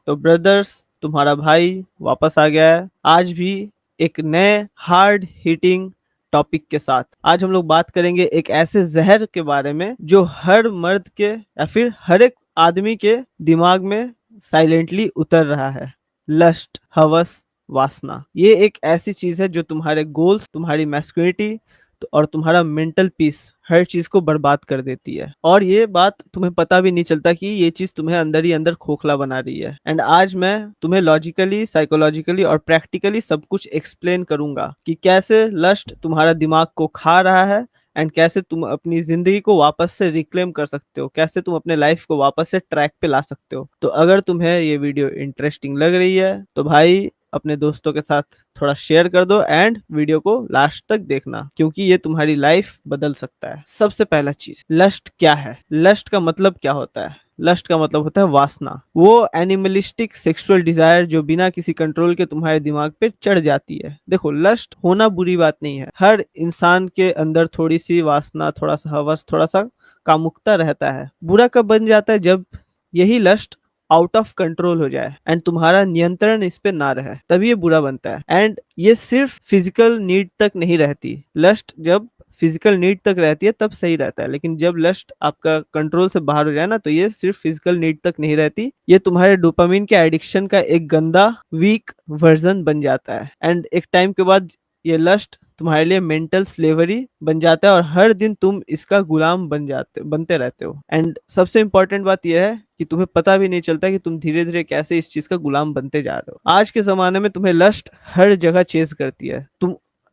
तो ब्रदर्स, तुम्हारा भाई वापस आ गया है आज भी एक नए हार्ड हिटिंग टॉपिक के साथ। आज हम लोग बात करेंगे एक ऐसे जहर के बारे में जो हर मर्द के या फिर हर एक आदमी के दिमाग में साइलेंटली उतर रहा है। लस्ट, हवस, वासना। ये एक ऐसी चीज है जो तुम्हारे गोल्स, तुम्हारी मैस्कुलिनिटी और तुम्हारा मेंटल पीस, हर चीज को बर्बाद कर देती है। और ये बात तुम्हें पता भी नहीं चलता कि ये चीज तुम्हें अंदर ही अंदर खोखला बना रही है। एंड आज मैं तुम्हें लॉजिकली, साइकोलॉजिकली और प्रैक्टिकली सब कुछ एक्सप्लेन करूंगा कि कैसे लस्ट तुम्हारा दिमाग को खा रहा है एंड कैसे तुम अपनी जिंदगी को वापस से रिक्लेम कर सकते हो, कैसे तुम अपने लाइफ को वापस से ट्रैक पे ला सकते हो। तो अगर तुम्हें ये वीडियो इंटरेस्टिंग लग रही है तो भाई अपने दोस्तों के साथ थोड़ा शेयर कर दो एंड वीडियो को लास्ट तक देखना, क्योंकि ये तुम्हारी लाइफ बदल सकता है। सबसे पहला चीज, लस्ट क्या है? लस्ट का मतलब क्या होता है? लस्ट का मतलब होता है वासना, वो एनिमलिस्टिक सेक्सुअल डिजायर जो बिना किसी कंट्रोल के तुम्हारे दिमाग पे चढ़ जाती है। देखो, लस्ट होना बुरी बात नहीं है, हर इंसान के अंदर थोड़ी सी वासना, थोड़ा सा हवस, थोड़ा सा कामुकता रहता है। बुरा कब बन जाता है? जब यही लस्ट आउट ऑफ कंट्रोल हो जाए एंड तुम्हारा नियंत्रण इस पे ना रहे, तभी ये बुरा बनता है। एंड ये सिर्फ फिजिकल नीड तक नहीं रहती। लस्ट जब फिजिकल नीड तक रहती है तब सही रहता है, लेकिन जब लस्ट आपका कंट्रोल से बाहर हो जाए ना, तो ये सिर्फ फिजिकल नीड तक नहीं रहती, ये तुम्हारे डोपामिन के एडिक्शन का एक गंदा वीक वर्जन बन जाता है। एंड एक टाइम के बाद ये लस्ट तुम्हारे लिए मेंटल स्लेवरी बन जाता है और हर दिन तुम इसका गुलाम बनते रहते हो। एंड सबसे इंपॉर्टेंट बात यह है कि तुम्हें पता भी नहीं चलता कि तुम धीरे धीरे कैसे इस चीज का गुलाम बनते जा रहे हो। आज के जमाने में तुम्हें लस्ट हर जगह चेज करती है।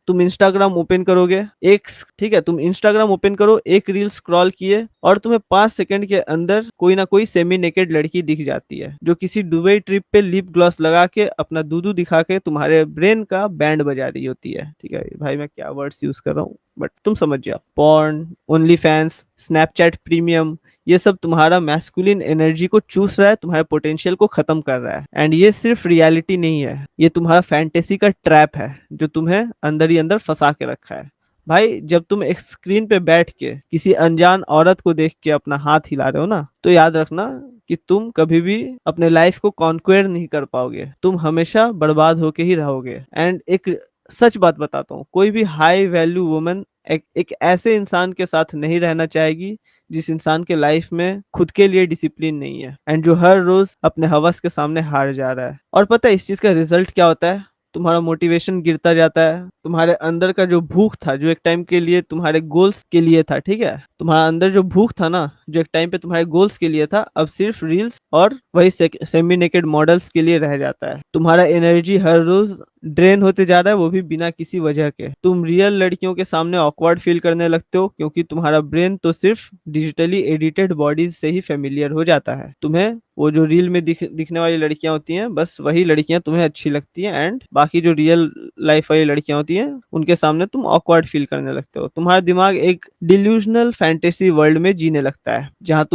तुम इंस्टाग्राम ओपन करोगे, ठीक है, तुम इंस्टाग्राम ओपन करो, एक रील स्क्रॉल किए और तुम्हें 5 सेकंड के अंदर कोई ना कोई सेमी नेकेड लड़की दिख जाती है जो किसी दुबई ट्रिप पे लिप ग्लॉस लगा के अपना दूधू दिखा के तुम्हारे ब्रेन का बैंड बजा रही होती है। ठीक है भाई, मैं क्या वर्ड्स यूज कर रहा हूँ बट तुम समझ जाओ। Porn, only fans, Snapchat premium, ये सब तुम्हारा मैस्कुलिन एनर्जी को चूस रहा है, तुम्हारे पोटेंशियल को खत्म कर रहा है। एंड ये सिर्फ रियलिटी नहीं है, ये तुम्हारा फैंटेसी का ट्रैप है जो तुम्हें अंदर ही अंदर फंसा के रखा है। भाई, जब तुम एक स्क्रीन पे बैठ के किसी अनजान औरत को देख के अपना हाथ हिला रहे हो ना, तो याद रखना कि तुम कभी भी अपने लाइफ को कॉन्क्वेयर नहीं कर पाओगे, तुम हमेशा बर्बाद होके ही रहोगे। एंड एक सच बात बताता हूँ, कोई भी हाई वैल्यू वुमन एक ऐसे इंसान के साथ नहीं रहना चाहेगी जिस इंसान के लाइफ में खुद के लिए डिसिप्लिन नहीं है एंड जो हर रोज अपने हवस के सामने हार जा रहा है। और पता है इस चीज का रिजल्ट क्या होता है? तुम्हारा मोटिवेशन गिरता जाता है, तुम्हारे अंदर का जो भूख था, जो एक टाइम के लिए तुम्हारे गोल्स के लिए था, ठीक है, तुम्हारा अंदर जो भूख था ना, जो एक टाइम पे तुम्हारे गोल्स के लिए था, अब सिर्फ रील्स और वही सेमी नेकेड मॉडल्स के लिए रह जाता है। तुम्हारा एनर्जी हर रोज ड्रेन होते जा रहा है, वो भी बिना किसी वजह के। तुम रियल लड़कियों के सामने ऑकवर्ड फील करने लगते हो क्योंकि तुम्हारा ब्रेन तो सिर्फ डिजिटली एडिटेड बॉडीज से ही फेमिलियर हो जाता है। तुम्हें वो जो रील में दिखने वाली लड़कियां होती हैं, बस वही लड़कियां तुम्हें अच्छी लगती हैं एंड बाकी जो रियल लाइफ वाली लड़कियां होती हैं उनके सामने तुम ऑकवर्ड फील करने लगते हो। तुम्हारा दिमाग एक डिल्यूजनल फैंटेसी वर्ल्ड में जीने लगता है जहाँ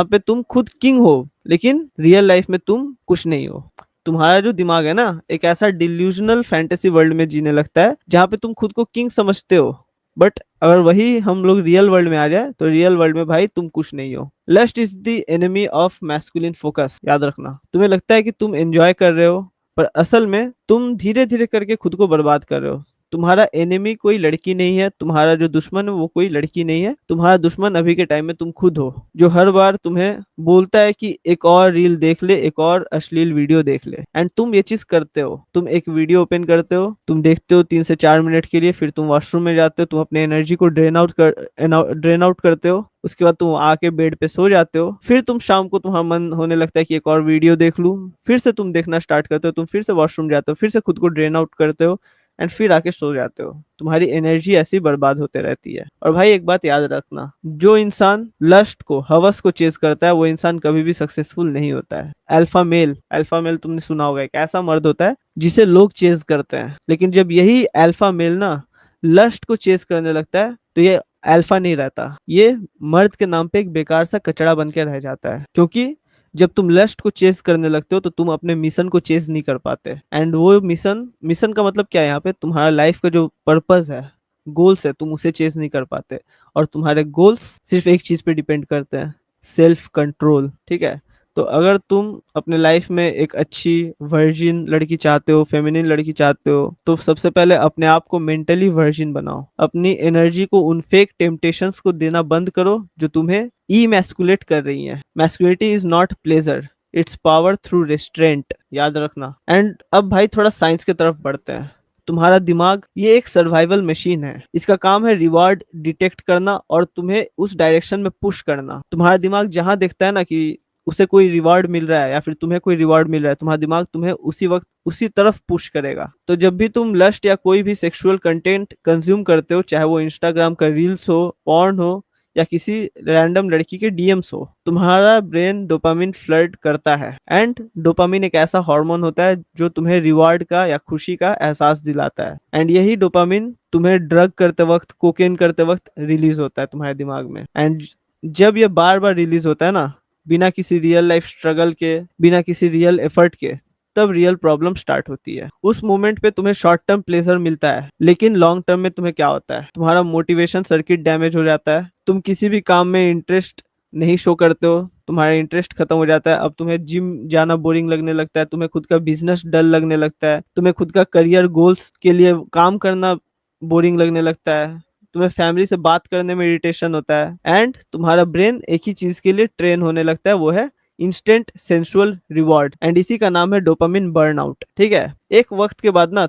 पे तुम खुद किंग हो, लेकिन रियल लाइफ में तुम कुछ नहीं हो। तुम्हारा जो दिमाग है ना, एक ऐसा डिल्यूजनल फैंटेसी वर्ल्ड में जीने लगता है जहाँ पे तुम खुद को किंग समझते हो, बट अगर वही हम लोग रियल वर्ल्ड में आ जाए तो रियल वर्ल्ड में भाई तुम कुछ नहीं हो। Lust is the enemy of masculine focus, याद रखना। तुम्हें लगता है कि तुम एंजॉय कर रहे हो, पर असल में तुम धीरे धीरे करके खुद को बर्बाद कर रहे हो। तुम्हारा एनिमी कोई लड़की नहीं है, तुम्हारा जो दुश्मन है वो कोई लड़की नहीं है, तुम्हारा दुश्मन अभी के टाइम में तुम खुद हो, जो हर बार तुम्हें बोलता है कि एक और रील देख ले, एक और अश्लील वीडियो देख ले। एंड तुम ये चीज करते हो, तुम एक वीडियो ओपन करते हो, तुम देखते हो 3 से 4 मिनट के लिए, फिर तुम वॉशरूम में जाते हो, तुम अपने एनर्जी को ड्रेन आउट करते हो, उसके बाद तुम आके बेड पे सो जाते हो, फिर तुम शाम को तुम्हारा मन होने लगता है कि एक और वीडियो देख लूं, फिर से तुम देखना स्टार्ट करते हो, तुम फिर से वॉशरूम जाते हो, फिर से खुद को ड्रेन आउट करते हो एंड फिर आके सो जाते हो। तुम्हारी एनर्जी ऐसी बर्बाद होते रहती है। और भाई एक बात याद रखना, जो इंसान लस्ट को, हवस को चेज करता है, वो इंसान कभी भी सक्सेसफुल नहीं होता है। अल्फा मेल तुमने सुना होगा, एक ऐसा मर्द होता है जिसे लोग चेज करते हैं, लेकिन जब यही अल्फा मेल ना लस्ट को चेज करने लगता है तो ये अल्फा नहीं रहता, ये मर्द के नाम पे एक बेकार सा कचड़ा बन के रह जाता है। क्योंकि जब तुम लस्ट को चेज करने लगते हो तो तुम अपने मिशन को चेज नहीं कर पाते। एंड वो मिशन का मतलब क्या है? यहाँ पे तुम्हारा लाइफ का जो पर्पस है, गोल्स है, तुम उसे चेज नहीं कर पाते। और तुम्हारे गोल्स सिर्फ एक चीज पे डिपेंड करते हैं, सेल्फ कंट्रोल। ठीक है, तो अगर तुम अपने लाइफ में एक अच्छी वर्जिन लड़की चाहते हो, फेमिनिन लड़की चाहते हो, तो सबसे पहले अपने आप को मेंटली वर्जिन बनाओ। अपनी एनर्जी को उन फेक टेम्पटेशंस को देना बंद करो जो तुम्हें इमैस्कुलेट कर रही हैं। Masculinity is not pleasure, it's power through restaurant, याद रखना। एंड अब भाई थोड़ा साइंस की तरफ बढ़ते हैं। तुम्हारा दिमाग ये एक सर्वाइवल मशीन है। इसका काम है रिवॉर्ड डिटेक्ट करना और तुम्हें उस डायरेक्शन में पुश करना। तुम्हारा दिमाग जहां देखता है ना कि उसे कोई रिवॉर्ड मिल रहा है या फिर तुम्हें कोई रिवॉर्ड मिल रहा है, तुम्हारा दिमाग तुम्हें उसी वक्त उसी तरफ पुश करेगा। तो जब भी तुम लस्ट या कोई भी सेक्सुअल कंटेंट कंज्यूम करते हो, चाहे वो इंस्टाग्राम का रील्स हो, पॉर्न हो या किसी रैंडम लड़की के डीएम्स हो, तुम्हारा ब्रेन डोपामिन फ्लड करता है। एंड डोपामिन एक ऐसा हार्मोन होता है जो तुम्हें रिवार्ड का या खुशी का एहसास दिलाता है। एंड यही डोपामिन तुम्हें ड्रग करते वक्त, कोकेन करते वक्त रिलीज होता है तुम्हारे दिमाग में। एंड जब ये बार बार रिलीज होता है ना, बिना किसी रियल लाइफ स्ट्रगल के, बिना किसी रियल एफर्ट के, तब रियल प्रॉब्लम स्टार्ट होती है। उस मोमेंट पे तुम्हें शॉर्ट टर्म प्लेजर मिलता है, लेकिन लॉन्ग टर्म में तुम्हें क्या होता है, तुम्हारा मोटिवेशन सर्किट डैमेज हो जाता है। तुम किसी भी काम में इंटरेस्ट नहीं शो करते हो, तुम्हारा इंटरेस्ट खत्म हो जाता है। अब तुम्हें जिम जाना बोरिंग लगने लगता है, तुम्हें खुद का बिजनेस डल लगने लगता है, तुम्हें खुद का करियर गोल्स के लिए काम करना बोरिंग लगने लगता है, तुम्हें फैमिली से बात करने में इरिटेशन होता है। एंड तुम्हारा ब्रेन एक ही चीज के लिए ट्रेन होने लगता है, वो है इंस्टेंट सेंसुअल रिवॉर्ड। एंड इसी का नाम है डोपामिन बर्नआउट। ठीक है, एक वक्त के बाद ना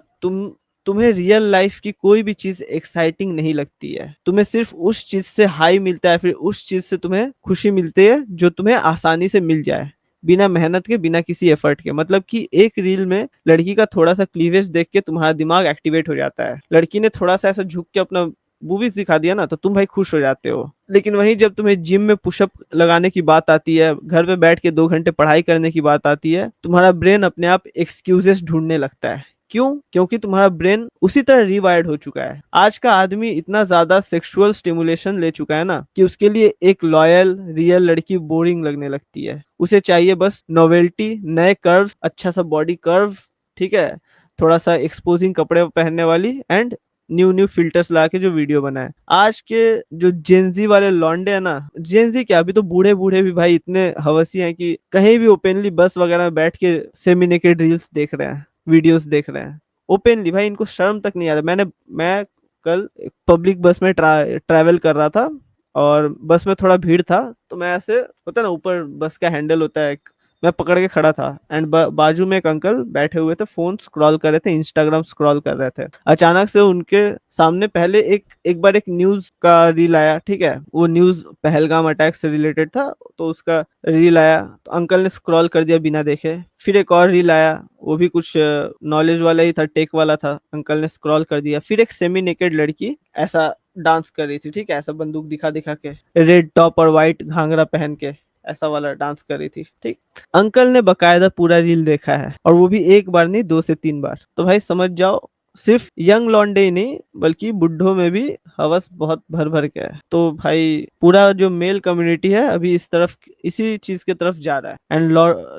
तुम्हें रियल लाइफ की कोई भी चीज एक्साइटिंग नहीं लगती है। तुम्हें सिर्फ उस चीज से हाई मिलता है, फिर उस चीज से तुम्हें खुशी मिलती है जो तुम्हें आसानी से मिल जाए, बिना मेहनत के, बिना किसी एफर्ट के। मतलब कि एक रील में लड़की का थोड़ा सा क्लीवेज देख के तुम्हारा दिमाग एक्टिवेट हो जाता है। लड़की ने थोड़ा सा ऐसा झुक के अपना बूबीज दिखा दिया ना, तो तुम भाई खुश हो जाते हो। लेकिन वहीं जब तुम्हें जिम में पुशअप लगाने की बात आती है, घर पे बैठ के 2 घंटे पढ़ाई करने की बात आती है, तुम्हारा ब्रेन अपने आप एक्सक्यूजेस ढूंढने लगता है। क्यों? क्योंकि तुम्हारा ब्रेन उसी तरह रिवायर्ड हो चुका है। आज का आदमी इतना ज्यादा सेक्सुअल स्टिमुलेशन ले चुका है ना कि उसके लिए एक लॉयल रियल लड़की बोरिंग लगने लगती है। उसे चाहिए बस नोवेल्टी, नए कर्व्स, अच्छा सा बॉडी कर्व, ठीक है, थोड़ा सा एक्सपोजिंग कपड़े पहनने वाली, एंड न्यू न्यू फिल्टर्स ला के जो वीडियो बनाए। आज के जो जेंजी वाले लॉन्डे है ना, जेंजी क्या, अभी तो बूढ़े बूढ़े भी भाई इतने हवसी हैं कि कहीं भी ओपनली बस वगैरह में बैठ के सेमी नेकेड रील्स देख रहे हैं, वीडियोस देख रहे हैं ओपनली। भाई इनको शर्म तक नहीं आ रहा। मैं कल पब्लिक बस में ट्रैवल कर रहा था और बस में थोड़ा भीड़ था, तो मैं ऐसे, होता है ना ऊपर बस का हैंडल होता है, मैं पकड़ के खड़ा था। एंड बाजू में एक अंकल बैठे हुए थे, फोन स्क्रॉल कर रहे थे, इंस्टाग्राम स्क्रॉल कर रहे थे। अचानक से उनके सामने पहले एक बार एक न्यूज का रील आया। ठीक है, वो न्यूज पहलगाम अटैक से रिलेटेड था, तो उसका रील आया, तो अंकल ने स्क्रॉल कर दिया बिना देखे। फिर एक और रील आया, वो भी कुछ नॉलेज वाला ही था, टेक वाला था, अंकल ने स्क्रॉल कर दिया। फिर एक सेमी नेकेड लड़की ऐसा डांस कर रही थी, ठीक है, ऐसा बंदूक दिखा दिखा के, रेड टॉप और व्हाइट घाघरा पहन के ऐसा वाला डांस कर रही थी। ठीक, अंकल ने बकायदा पूरा रील देखा है, और वो भी एक बार नहीं, 2 से 3 बार। तो भाई समझ जाओ, सिर्फ यंग लॉन्डे ही नहीं बल्कि बुढ़ों में भी हवस बहुत भर भर के है। तो भाई पूरा जो मेल कम्युनिटी है अभी इस तरफ, इसी चीज की तरफ जा रहा है। एंड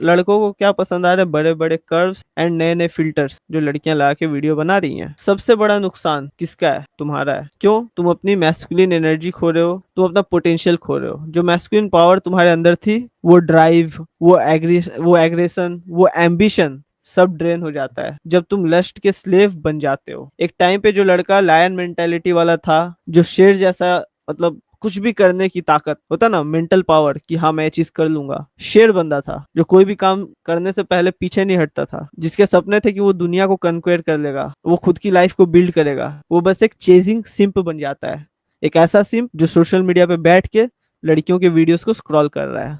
लड़कों को क्या पसंद आ रहा है, बड़े बड़े कर्व्स एंड नए नए फिल्टर्स जो लड़कियां ला के वीडियो बना रही हैं। सबसे बड़ा नुकसान किसका है? तुम्हारा है। क्यों? तुम अपनी मैस्कुलिन एनर्जी खो रहे हो, तुम अपना पोटेंशियल खो रहे हो। जो मैस्कुलिन पावर तुम्हारे अंदर थी, वो ड्राइव, वो एग्रेशन, वो एम्बिशन, सब ड्रेन हो जाता है जब तुम लस्ट के स्लेव बन जाते हो। एक टाइम पे जो लड़का लायन मेंटेलिटी वाला था, जो शेर जैसा, मतलब कुछ भी करने की ताकत होता ना, मेंटल पावर कि हाँ मैं ये चीज कर लूंगा, शेर बंदा था, जो कोई भी काम करने से पहले पीछे नहीं हटता था, जिसके सपने थे कि वो दुनिया को कन्क्वेयर कर लेगा, वो खुद की लाइफ को बिल्ड करेगा, वो बस एक चेजिंग सिंप बन जाता है। एक ऐसा सिंप जो सोशल मीडिया पे बैठ के लड़कियों के वीडियोस को स्क्रॉल कर रहा है,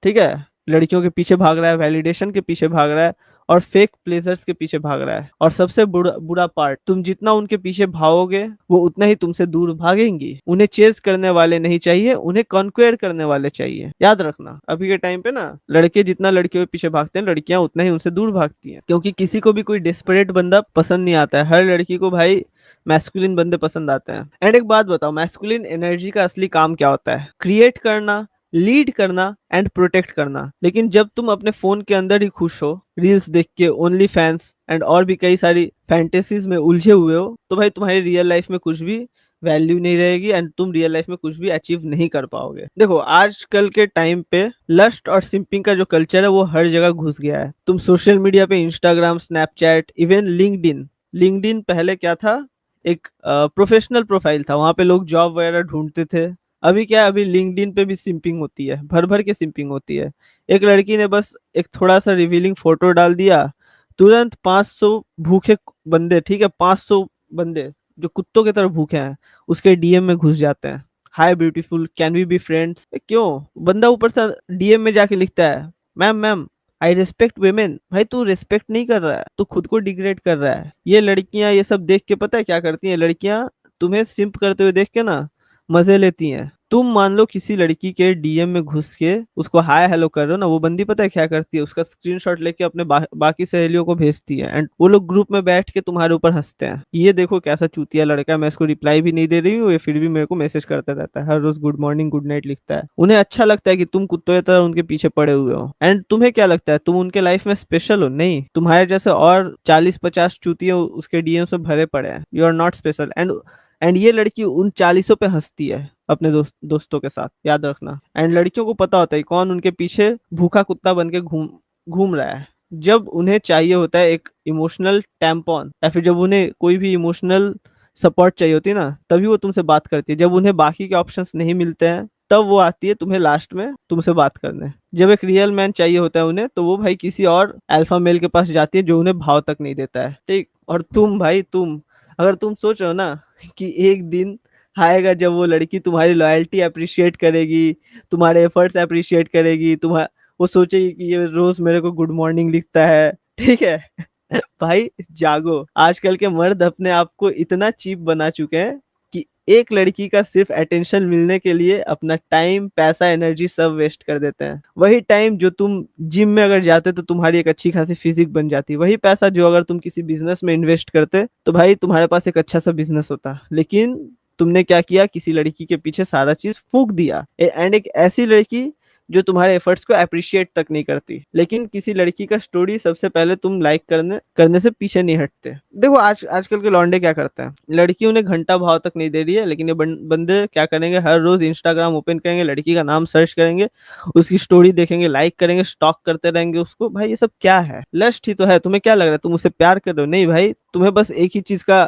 ठीक है, लड़कियों के पीछे भाग रहा है, वैलिडेशन के पीछे भाग रहा है, और फेक प्लेजर्स के पीछे भाग रहा है। और सबसे बुरा पार्ट, तुम जितना उनके पीछे भागोगे वो उतना ही तुमसे दूर भागेंगी। उन्हें चेज करने वाले नहीं चाहिए, उन्हें कॉन्क्वेयर करने वाले चाहिए। याद रखना, अभी के टाइम पे ना लड़के जितना लड़कियों के पीछे भागते हैं, लड़कियां उतना ही उनसे दूर भागती हैं। क्योंकि किसी को भी कोई डेस्परेट बंदा पसंद नहीं आता है, हर लड़की को भाई मैस्कुलिन बंदे पसंद आते हैं। एंड एक बात बताओ, मैस्कुलिन एनर्जी का असली काम क्या होता है? क्रिएट करना, लीड करना एंड प्रोटेक्ट करना। लेकिन जब तुम अपने फोन के अंदर ही खुश हो, रील्स देख के, ओनली फैंस एंड और भी कई सारी फैंटेसीज में उलझे हुए हो, तो भाई तुम्हारी रियल लाइफ में कुछ भी वैल्यू नहीं रहेगी एंड तुम रियल लाइफ में कुछ भी अचीव नहीं कर पाओगे। देखो आजकल के टाइम पे लस्ट और सिंपिंग का जो कल्चर है वो हर जगह घुस गया है। तुम सोशल मीडिया पे Instagram, Snapchat, even LinkedIn, LinkedIn पहले क्या था, एक प्रोफेशनल प्रोफाइल था, वहां पे लोग जॉब वगैरह ढूंढते थे। अभी क्या है, अभी लिंक्डइन पे भी सिंपिंग होती है, भर भर के सिंपिंग होती है। एक लड़की ने बस एक थोड़ा सा रिवीलिंग फोटो डाल दिया, तुरंत 500 भूखे बंदे, ठीक है, 500 बंदे जो कुत्तों की तरह भूखे हैं, उसके डीएम में घुस जाते हैं। Hi beautiful, can we be friends? क्यों? बंदा ऊपर से डीएम में जाके लिखता है, ma'am ma'am I respect women. भाई तू रिस्पेक्ट नहीं कर रहा है, तू खुद को डिग्रेड कर रहा है। ये लड़कियां ये सब देख के पता है क्या करती हैं? लड़कियां तुम्हें सिंप करते हुए देख के ना मजे लेती हैं। तुम मान लो किसी लड़की के डीएम में घुस के उसको हाय हेलो कर रहे हो ना, वो बंदी पता है क्या करती है? उसका स्क्रीनशॉट लेके अपने बाकी सहेलियों को भेजती है एंड वो लोग ग्रुप में बैठ के तुम्हारे ऊपर हंसते हैं, ये देखो कैसा चूतिया लड़का है, मैं इसको रिप्लाई भी नहीं दे रही हूँ, ये फिर भी मेरे को मैसेज करता रहता है, हर रोज गुड मॉर्निंग गुड नाइट लिखता है। उन्हें अच्छा लगता है कि तुम कुत्तों की तरह उनके पीछे पड़े हुए हो। एंड तुम्हें क्या लगता है तुम उनके लाइफ में स्पेशल हो? नहीं, तुम्हारे जैसे और 40-50 चूतिया उसके डीएम से भरे पड़े हैं। You are not special. And ये लड़की उन 40 पे हंसती है अपने दोस्तों के साथ, याद रखना। एंड लड़कियों को पता होता है कौन उनके पीछे भूखा कुत्ता बन के घूम घूम रहा है। जब उन्हें चाहिए होता है एक इमोशनल टैम्पॉन, या फिर जब उन्हें कोई भी इमोशनल सपोर्ट चाहिए होती है ना, तभी वो तुमसे बात करती है। जब उन्हें बाकी के ऑप्शंस नहीं मिलते हैं, तब वो आती है तुम्हें लास्ट में तुमसे बात करने। जब एक रियल मैन चाहिए होता है उन्हें, तो वो भाई किसी और अल्फा मेल के पास जाती है जो उन्हें भाव तक नहीं देता है, ठीक। और तुम भाई, तुम अगर तुम सोच रहे हो ना कि एक दिन आएगा जब वो लड़की तुम्हारी लॉयल्टी अप्रिशिएट करेगी, तुम्हारे एफर्ट्स अप्रिशिएट करेगी, तुम्हारा वो सोचेगी कि ये रोज मेरे को गुड मॉर्निंग लिखता है, ठीक है। भाई जागो, आजकल के मर्द अपने आप को इतना चीप बना चुके हैं कि एक लड़की का सिर्फ अटेंशन मिलने के लिए अपना टाइम, पैसा, एनर्जी सब वेस्ट कर देते हैं। वही टाइम जो तुम जिम में अगर जाते तो तुम्हारी एक अच्छी खासी फिजिक बन जाती, वही पैसा जो अगर तुम किसी बिजनेस में इन्वेस्ट करते तो भाई तुम्हारे पास एक अच्छा सा बिजनेस होता। लेकिन तुमने क्या किया? किसी लड़की के पीछे सारा चीज फूंक दिया। एंड एक ऐसी लड़की जो तुम्हारे एफर्ट्स को अप्रिशिएट तक नहीं करती। लेकिन किसी लड़की का स्टोरी सबसे पहले तुम लाइक करने करने से पीछे नहीं हटते। देखो आजकल के लौंडे क्या करते हैं, लड़की उन्हें घंटा भाव तक नहीं दे रही है, लेकिन ये बंदे क्या करेंगे, हर रोज इंस्टाग्राम ओपन करेंगे, लड़की का नाम सर्च करेंगे, उसकी स्टोरी देखेंगे, लाइक करेंगे, स्टॉक करते रहेंगे उसको। भाई ये सब क्या है? लस्ट ही तो है। तुम्हें क्या लग रहा है तुम उससे प्यार कर रहे हो? नहीं भाई, तुम्हें बस एक ही चीज का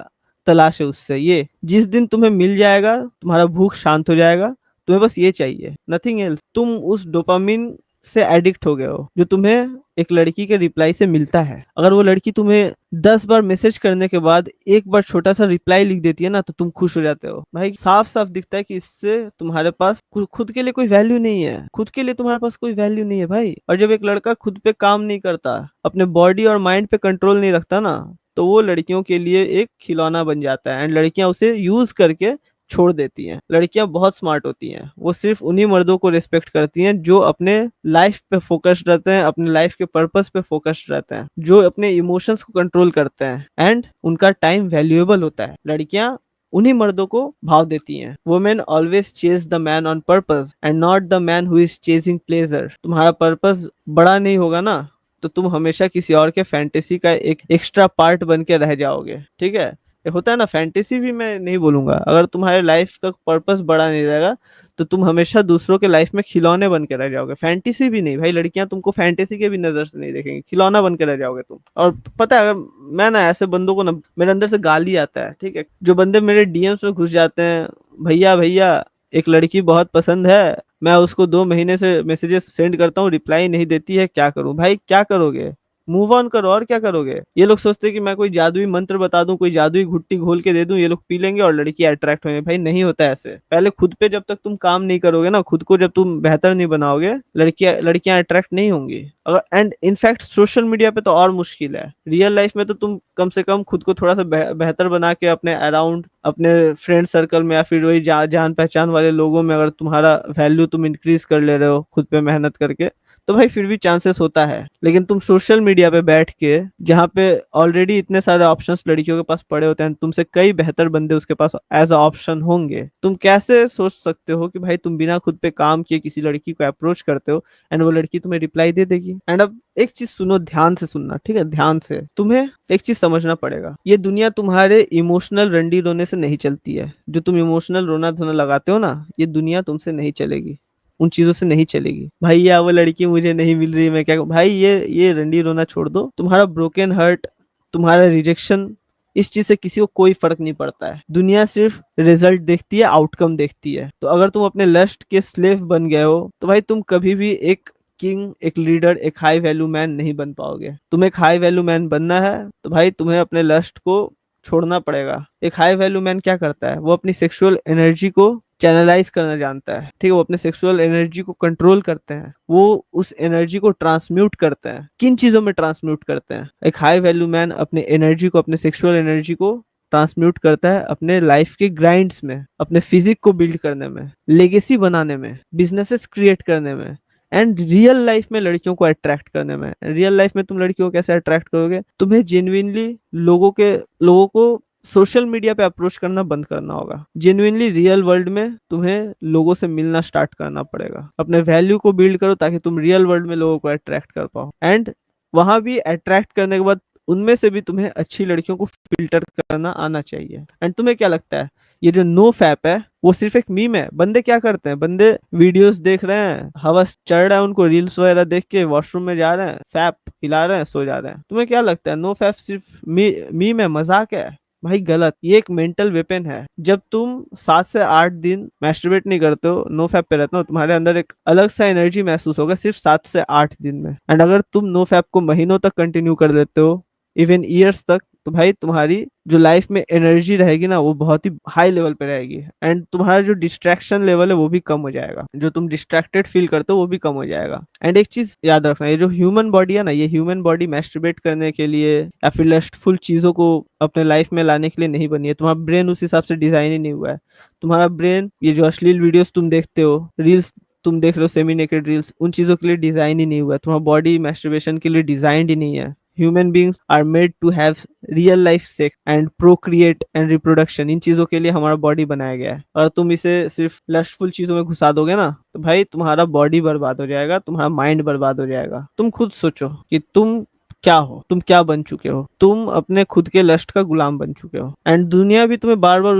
तलाश है उससे, ये जिस दिन तुम्हें मिल जाएगा तुम्हारा भूख शांत हो जाएगा। तुम्हें बस ये चाहिए, नथिंग एल्स। तुम उस डोपामिन से एडिक्ट हो गए हो जो तुम्हें एक लड़की के रिप्लाई से मिलता है। अगर वो लड़की तुम्हें 10 बार मैसेज करने के बाद एक बार छोटा सा रिप्लाई लिख देती है ना, तो तुम खुश हो जाते हो। भाई साफ साफ दिखता है कि इससे तुम्हारे पास खुद के लिए कोई वैल्यू नहीं है, खुद के लिए तुम्हारे पास कोई वैल्यू नहीं है भाई। और जब एक लड़का खुद पे काम नहीं करता, अपने बॉडी और माइंड पे कंट्रोल नहीं रखता ना, तो वो लड़कियों के लिए एक खिलौना बन जाता है एंड लड़कियां उसे यूज करके छोड़ देती हैं। लड़कियां बहुत स्मार्ट होती हैं, वो सिर्फ उन्हीं मर्दों को रिस्पेक्ट करती हैं जो अपने लाइफ पे फोकस्ड रहते हैं, अपने लाइफ के पर्पस पे फोकस्ड रहते हैं, जो अपने इमोशंस को कंट्रोल करते हैं एंड उनका टाइम वैल्यूएबल होता है। लड़कियां उन्हीं मर्दों को भाव देती हैं। Women always chase the man on purpose and not the man who is chasing pleasure. तुम्हारा पर्पस बड़ा नहीं होगा ना, तो तुम हमेशा किसी और के फैंटेसी का एक एक्स्ट्रा पार्ट बन के रह जाओगे, ठीक है। ये होता है ना, फैंटेसी भी मैं नहीं बोलूंगा, अगर तुम्हारे लाइफ का पर्पस बड़ा नहीं रहेगा तो तुम हमेशा दूसरों के लाइफ में खिलौने बन के रह जाओगे। फैंटेसी भी नहीं भाई, लड़कियां तुमको फैंटेसी के भी नजर से नहीं देखेंगी, खिलौना बन के रह जाओगे तुम। और पता है, अगर मैं ना ऐसे बंदों को ना, मेरे अंदर से गाली आता है, ठीक है, जो बंदे मेरे डीएम्स में घुस जाते हैं, भैया भैया एक लड़की बहुत पसंद है, मैं उसको 2 महीने से मैसेजेस सेंड करता हूँ, रिप्लाई नहीं देती है, क्या करूं? भाई क्या करोगे? मूव ऑन करो, और क्या करोगे? ये लोग सोचते हैं कि मैं कोई जादुई मंत्र बता दूं, कोई जादुई घुट्टी घोल के दे दूं, ये लोग पी लेंगे और लड़की अट्रैक्ट होंगे। भाई नहीं होता है ऐसे। पहले खुद पे जब तक तुम काम नहीं करोगे ना, खुद को जब तुम बेहतर नहीं बनाओगे, लड़कियां अट्रैक्ट नहीं होंगी। अगर एंड इनफैक्ट सोशल मीडिया पे तो और मुश्किल है। रियल लाइफ में तो तुम कम से कम खुद को थोड़ा सा बेहतर बना के अपने अराउंड, अपने फ्रेंड सर्कल में या फिर वही जान पहचान वाले लोगों में अगर तुम्हारा वैल्यू तुम इंक्रीज कर ले रहे हो खुद पे मेहनत करके, तो भाई फिर भी चांसेस होता है। लेकिन तुम सोशल मीडिया पे बैठ के, जहाँ पे ऑलरेडी इतने सारे ऑप्शंस लड़कियों के पास पड़े होते हैं, तुमसे कई बेहतर बंदे उसके पास एज अ ऑप्शन होंगे, तुम कैसे सोच सकते हो कि भाई तुम बिना खुद पे काम किए किसी लड़की को अप्रोच करते हो एंड वो लड़की तुम्हें रिप्लाई दे देगी। एंड अब एक चीज सुनो, ध्यान से सुनना, ठीक है, ध्यान से। तुम्हें एक चीज समझना पड़ेगा, ये दुनिया तुम्हारे इमोशनल रंडी रोने से नहीं चलती है। जो तुम इमोशनल रोना धोना लगाते हो ना, ये दुनिया तुमसे नहीं चलेगी, उन चीजों से नहीं चलेगी। भाई या वो लड़की मुझे नहीं मिल रही, मैं क्या करूं? भाई ये रंडी रोना छोड़ दो। तुम्हारा ब्रोकन हर्ट, तुम्हारा रिजेक्शन, इस चीज से किसी को कोई फर्क नहीं पड़ता है। दुनिया सिर्फ रिजल्ट देखती है, आउटकम देखती है। तो अगर तुम अपने लस्ट के स्लेव बन गए हो तो भाई तुम कभी भी एक किंग, एक लीडर, एक हाई वैल्यू मैन नहीं बन पाओगे। तुम्हें एक हाई वैल्यू मैन बनना है तो भाई तुम्हें अपने लस्ट को छोड़ना पड़ेगा। एक हाई वैल्यू मैन क्या करता है? वो अपनी सेक्सुअल एनर्जी को चैनलाइज करना जानता है, ठीक है। वो अपने सेक्सुअल एनर्जी को कंट्रोल करते हैं, वो उस एनर्जी को ट्रांसम्यूट करते हैं। किन चीजों में ट्रांसम्यूट करते हैं? एक हाई वैल्यू मैन अपने एनर्जी को, अपने सेक्सुअल एनर्जी को ट्रांसम्यूट करता है अपने लाइफ के ग्राइंड्स में, अपने फिजिक को बिल्ड करने में, लेगेसी बनाने में, बिजनेसेस क्रिएट करने में, एंड रियल लाइफ में लड़कियों को अट्रैक्ट करने में। रियल लाइफ में तुम लड़कियों को कैसे अट्रैक्ट करोगे? तुम्हें जेन्युइनली लोगों को सोशल मीडिया पे अप्रोच करना बंद करना होगा। जेन्युइनली रियल वर्ल्ड में तुम्हें लोगों से मिलना स्टार्ट करना पड़ेगा। अपने वैल्यू को बिल्ड करो ताकि तुम रियल वर्ल्ड में लोगों को अट्रैक्ट कर पाओ। एंड वहां भी अट्रैक्ट करने के बाद उनमें से भी तुम्हें अच्छी लड़कियों को फिल्टर करना आना चाहिए। एंड तुम्हें क्या लगता है, ये जो नो फैप है वो सिर्फ एक मीम है? बंदे क्या करते हैं? बंदे वीडियोस देख रहे हैं, हवस चढ़ रहा है उनको, रील्स वगैरह देख के वॉशरूम में जा रहे हैं, फैप हिला रहे हैं, सो जा रहे हैं। तुम्हें क्या लगता है नो फैप सिर्फ मीम है, मजाक है? भाई गलत, ये एक मेंटल वेपन है। जब तुम 7 से 8 दिन मैस्टरबेट नहीं करते हो, नो फैप पे रहते हो, तुम्हारे अंदर एक अलग सा एनर्जी महसूस होगा सिर्फ 7 से 8 दिन में। एंड अगर तुम नो फैप को महीनों तक कंटिन्यू कर देते हो, इवन ईयर्स तक, तो भाई तुम्हारी जो लाइफ में एनर्जी रहेगी ना, वो बहुत ही हाई लेवल पे रहेगी। एंड तुम्हारा जो डिस्ट्रैक्शन लेवल है वो भी कम हो जाएगा, जो तुम डिस्ट्रैक्टेड फील करते हो वो भी कम हो जाएगा। एंड एक चीज याद रखना, ये जो ह्यूमन बॉडी है ना, ये ह्यूमन बॉडी मैस्टरबेट करने के लिए या फिर लस्टफुल चीजों को अपने लाइफ में लाने के लिए नहीं बनी है। तुम्हारा ब्रेन उस हिसाब से डिजाइन ही नहीं हुआ है। तुम्हारा ब्रेन ये जो अश्लील वीडियोस तुम देखते हो, रील्स तुम देख रहे हो, सेमी नेकेड रील्स, उन चीजों के लिए डिजाइन ही नहीं हुआ है। तुम्हारा बॉडी मैस्टरबेशन के लिए डिजाइंड ही नहीं है। Human beings are made to have real life sex and procreate and reproduction. इन चीजों के लिए हमारा बॉडी बनाया गया है। और तुम इसे सिर्फ लस्टफुल चीजों में घुसा दोगे ना, तो भाई तुम्हारा बॉडी बर्बाद हो जाएगा, तुम्हारा माइंड बर्बाद हो जाएगा। तुम खुद सोचो कि तुम क्या हो, तुम क्या बन चुके हो। तुम अपने खुद के लस्ट का गुलाम बन चुके हो। एंड दुनिया भी तुम्हें बार बार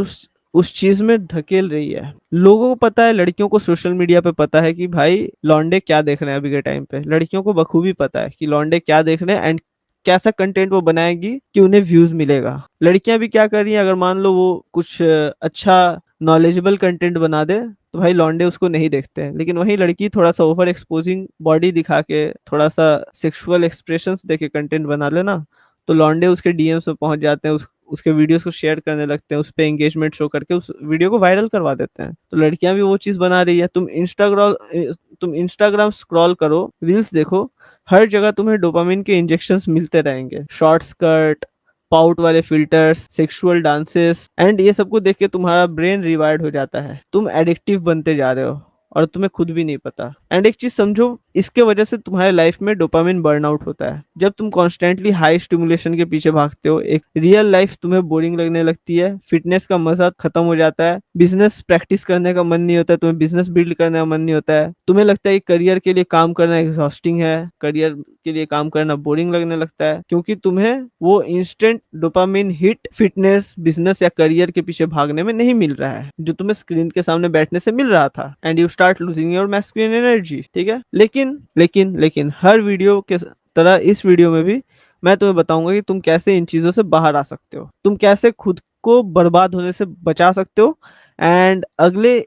उस चीज में धकेल रही है। लोगों को पता है, लड़कियों को सोशल मीडिया पे पता है कि भाई लौंडे क्या देख रहे हैं अभी के टाइम पे। लड़कियों को बखूबी पता है कि लौंडे क्या देख रहे हैं एंड कैसा कंटेंट वो बनाएगी कि उन्हें व्यूज मिलेगा। लड़कियां भी क्या कर रही हैं, अगर मान लो वो कुछ अच्छा नॉलेजेबल कंटेंट बना दे तो भाई लौंडे उसको नहीं देखते हैं। लेकिन वही लड़की थोड़ा सा ओवर एक्सपोजिंग बॉडी दिखा के, थोड़ा सा सेक्सुअल एक्सप्रेशंस देके कंटेंट बना लेना, तो लौंडे उसके डीएम्स में पहुंच जाते हैं, उसके वीडियोस को शेयर करने लगते हैं, उस पे एंगेजमेंट शो करके उस वीडियो को वायरल करवा देते हैं। तो लड़कियां भी वो चीज बना रही है। तुम इंस्टाग्राम स्क्रॉल करो, रील्स देखो, हर जगह तुम्हें डोपामिन के इंजेक्शंस मिलते रहेंगे। शॉर्ट स्कर्ट, पाउट वाले फिल्टर्स, सेक्सुअल डांसेस, एंड ये सब को देख के तुम्हारा ब्रेन रिवायर्ड हो जाता है। तुम एडिक्टिव बनते जा रहे हो और तुम्हें खुद भी नहीं पता। एंड एक चीज समझो, इसके वजह से तुम्हारे लाइफ में डोपामिन बर्नआउट होता है। जब तुम कॉन्स्टेंटली हाई स्टिमुलेशन के पीछे भागते हो, एक रियल लाइफ तुम्हें बोरिंग लगने लगती है, फिटनेस का मजा खत्म हो जाता है, बिजनेस प्रैक्टिस करने का मन नहीं होता है, तुम्हें बिजनेस बिल्ड करने का मन नहीं होता है, तुम्हें लगता है करियर के लिए काम करना एग्जॉस्टिंग है, करियर के लिए काम करना बोरिंग लगने लगता है, क्योंकि तुम्हें वो instant dopamine hit fitness, business या करियर के पीछे भागने में नहीं मिल रहा है, जो तुम्हें स्क्रीन के सामने बैठने से मिल रहा था। And you start losing your masculine energy, ठीक है। लेकिन हर वीडियो के तरह इस वीडियो में भी मैं तुम्हें बताऊंगा कि तुम कैसे इन चीजों से बाहर आ सकते हो, तुम कैसे खुद को बर्बाद होने से बचा सकते हो। एंड अगले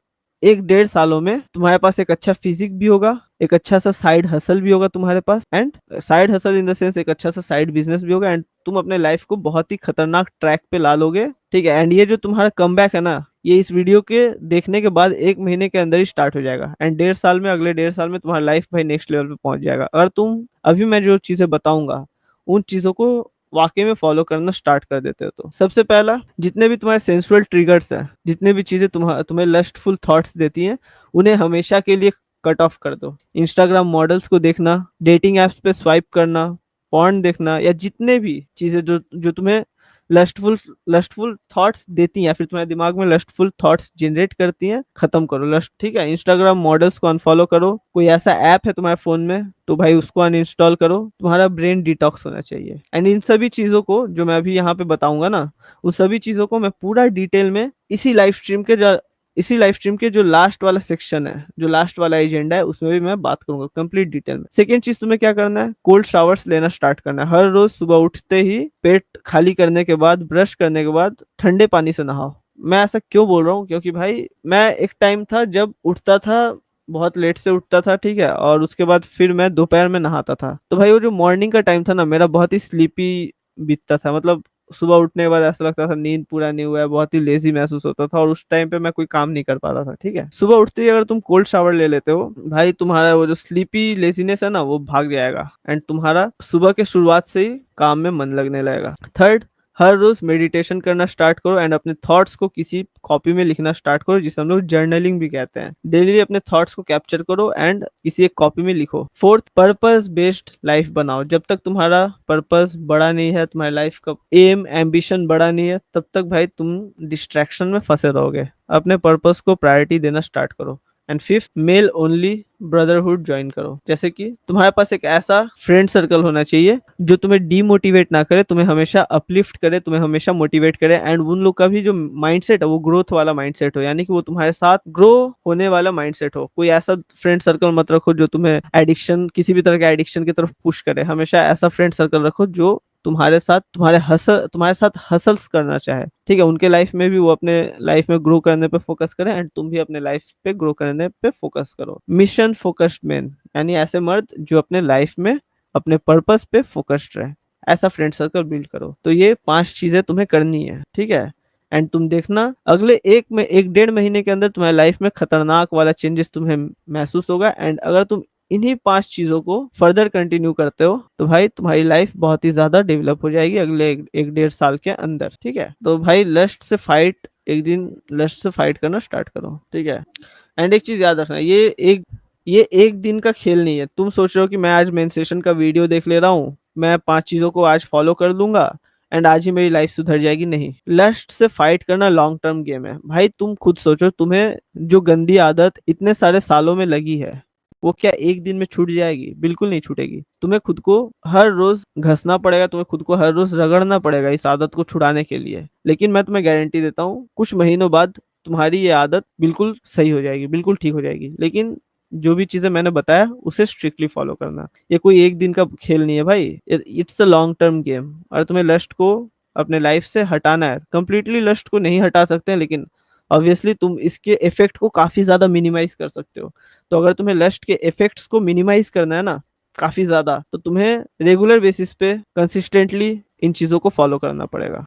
1-1.5 सालों में तुम्हारे पास एक अच्छा फिजिक भी होगा, एक अच्छा सा साइड हसल भी होगा तुम्हारे पास, and side hustle in the sense एक अच्छा सा साइड बिजनेस भी होगा। एंड तुम अपने लाइफ को बहुत ही खतरनाक ट्रैक पे ला लोगे, ठीक है। एंड ये जो तुम्हारा कमबैक है ना, ये इस वीडियो के देखने के बाद 1 महीने के अंदर ही स्टार्ट हो जाएगा। एंड 1.5 साल में, अगले 1.5 साल में तुम्हारा लाइफ भाई नेक्स्ट लेवल पे पहुंच जाएगा, अगर तुम अभी मैं जो चीजें बताऊंगा उन चीजों को वाकई में फॉलो करना स्टार्ट कर देते हो। तो सबसे पहला, जितने भी तुम्हारे सेंसुअल ट्रिगर्स हैं, जितने भी चीजें तुम्हें लस्टफुल थॉट्स देती हैं, उन्हें हमेशा के लिए कट ऑफ कर दो। इंस्टाग्राम मॉडल्स को देखना, डेटिंग एप्स पे स्वाइप करना, पॉर्न देखना, या जितने भी चीजें जो जो तुम्हें लस्टफुल लस्टफुल थॉट्स देती हैं या फिर तुम्हारे दिमाग में लस्टफुल थॉट्स जनरेट करती हैं, खत्म करो लस्ट। ठीक है, इंस्टाग्राम मॉडल्स को अनफॉलो करो। कोई ऐसा ऐप है तुम्हारे फोन में तो भाई उसको अनइंस्टॉल करो। तुम्हारा ब्रेन डिटॉक्स होना चाहिए। एंड इन सभी चीजों को जो मैं अभी यहाँ पे बताऊंगा ना, उन सभी चीजों को मैं पूरा डिटेल में इसी लाइव स्ट्रीम के जो लास्ट वाला सेक्शन है, जो लास्ट वाला एजेंडा है, उसमें भी मैं बात करूंगा कंप्लीट डिटेल में। सेकेंड चीज तुम्हें क्या करना है, कोल्ड शावर्स लेना स्टार्ट करना है। हर रोज सुबह उठते ही पेट खाली करने के बाद, ब्रश करने के बाद ठंडे पानी से नहाओ। मैं ऐसा क्यों बोल रहा हूँ, क्योंकि भाई मैं एक टाइम था जब उठता था, बहुत लेट से उठता था, ठीक है, और उसके बाद फिर मैं दोपहर में नहाता था। तो भाई वो जो मॉर्निंग का टाइम था ना, मेरा बहुत ही स्लीपी बीतता था। मतलब सुबह उठने के बाद ऐसा लगता था नींद पूरा नहीं हुआ है, बहुत ही लेजी महसूस होता था, और उस टाइम पे मैं कोई काम नहीं कर पा रहा था। ठीक है, सुबह उठते ही अगर तुम कोल्ड शावर ले लेते हो भाई, तुम्हारा वो जो स्लीपी लेजीनेस है ना, वो भाग जाएगा एंड तुम्हारा सुबह के शुरुआत से ही काम में मन लगने लगेगा। थर्ड, हर रोज मेडिटेशन करना स्टार्ट करो एंड अपने थॉट्स को किसी कॉपी में लिखना स्टार्ट करो, जिसे हम लोग जर्नलिंग भी कहते हैं। डेली अपने थॉट्स को कैप्चर करो एंड किसी एक कॉपी में लिखो। फोर्थ, पर्पस बेस्ड लाइफ बनाओ। जब तक तुम्हारा पर्पस बड़ा नहीं है, तुम्हारी लाइफ का एम एम्बिशन बड़ा नहीं है, तब तक भाई तुम डिस्ट्रैक्शन में फंसे रहोगे। अपने पर्पस को प्रायोरिटी देना स्टार्ट करो। And fifth, male only brotherhood join करो। जैसे कि तुम्हारे पास एक ऐसा फ्रेंड सर्कल होना चाहिए जो तुम्हें डीमोटिवेट ना करे, तुम्हें हमेशा अपलिफ्ट करे, तुम्हें हमेशा मोटिवेट करे। एंड उन लोग का भी जो माइंडसेट है वो ग्रोथ वाला माइंडसेट हो, यानी कि वो तुम्हारे साथ ग्रो होने वाला माइंडसेट हो। कोई ऐसा फ्रेंड सर्कल मत रखो जो तुम्हें एडिक्शन, किसी भी तरह के एडिक्शन की तरफ पुश करे। हमेशा ऐसा फ्रेंड सर्कल रखो जो तुम्हारे साथ हसल्स करना चाहे। ठीक है, उनके लाइफ में भी वो अपने लाइफ में ग्रो करने पे फोकस करें एंड तुम भी अपने लाइफ पे ग्रो करने पे फोकस करो। मिशन फोकस्ड मैन, यानी ऐसे मर्द जो अपने लाइफ में अपने पर्पस पे फोकस्ड रहे, ऐसा फ्रेंड सर्कल बिल्ड करो। तो ये 5 चीजें तुम्हें करनी है। ठीक है, एंड तुम देखना अगले 1 डेढ़ महीने के अंदर तुम्हारी लाइफ में खतरनाक वाला चेंजेस तुम्हें महसूस होगा। एंड अगर तुम इन्हीं 5 चीजों को फर्दर कंटिन्यू करते हो तो भाई तुम्हारी लाइफ बहुत ही ज्यादा डेवलप हो जाएगी अगले 1 डेढ़ साल के अंदर। ठीक है, तो भाई लस्ट से फाइट, एक दिन लस्ट से फाइट करना स्टार्ट करो। ठीक है, एंड एक चीज याद रखना, ये एक दिन का खेल नहीं है। तुम सोच रहे हो कि मैं आज मेंस्ट्रुएशन का वीडियो देख ले रहा हूँ, मैं 5 चीजों को आज फॉलो कर लूंगा एंड आज ही मेरी लाइफ सुधर जाएगी। नहीं, लस्ट से फाइट करना लॉन्ग टर्म गेम है भाई। तुम खुद सोचो, तुम्हें जो गंदी आदत इतने सारे सालों में लगी है, वो क्या एक दिन में छूट जाएगी? बिल्कुल नहीं छूटेगी। तुम्हें खुद को हर रोज घसना पड़ेगा, तुम्हें खुद को हर रोज रगड़ना पड़ेगा इस आदत को छुड़ाने के लिए। लेकिन मैं तुम्हें गारंटी देता हूँ, कुछ महीनों बाद तुम्हारी ये आदत बिल्कुल सही हो जाएगी, बिल्कुल ठीक हो जाएगी। लेकिन जो भी चीजें मैंने बताया उसे स्ट्रिक्टली फॉलो करना। ये कोई एक दिन का खेल नहीं है भाई, it's a long term game. और तुम्हें लस्ट को अपने लाइफ से हटाना है। कंप्लीटली लस्ट को नहीं हटा सकते हैं, लेकिन ऑब्वियसली तुम इसके इफेक्ट को काफी ज्यादा मिनिमाइज कर सकते हो। तो अगर तुम्हें लस्ट के इफेक्ट्स को मिनिमाइज करना है ना काफी ज्यादा, तो तुम्हें रेगुलर बेसिस पे कंसिस्टेंटली इन चीजों को फॉलो करना पड़ेगा।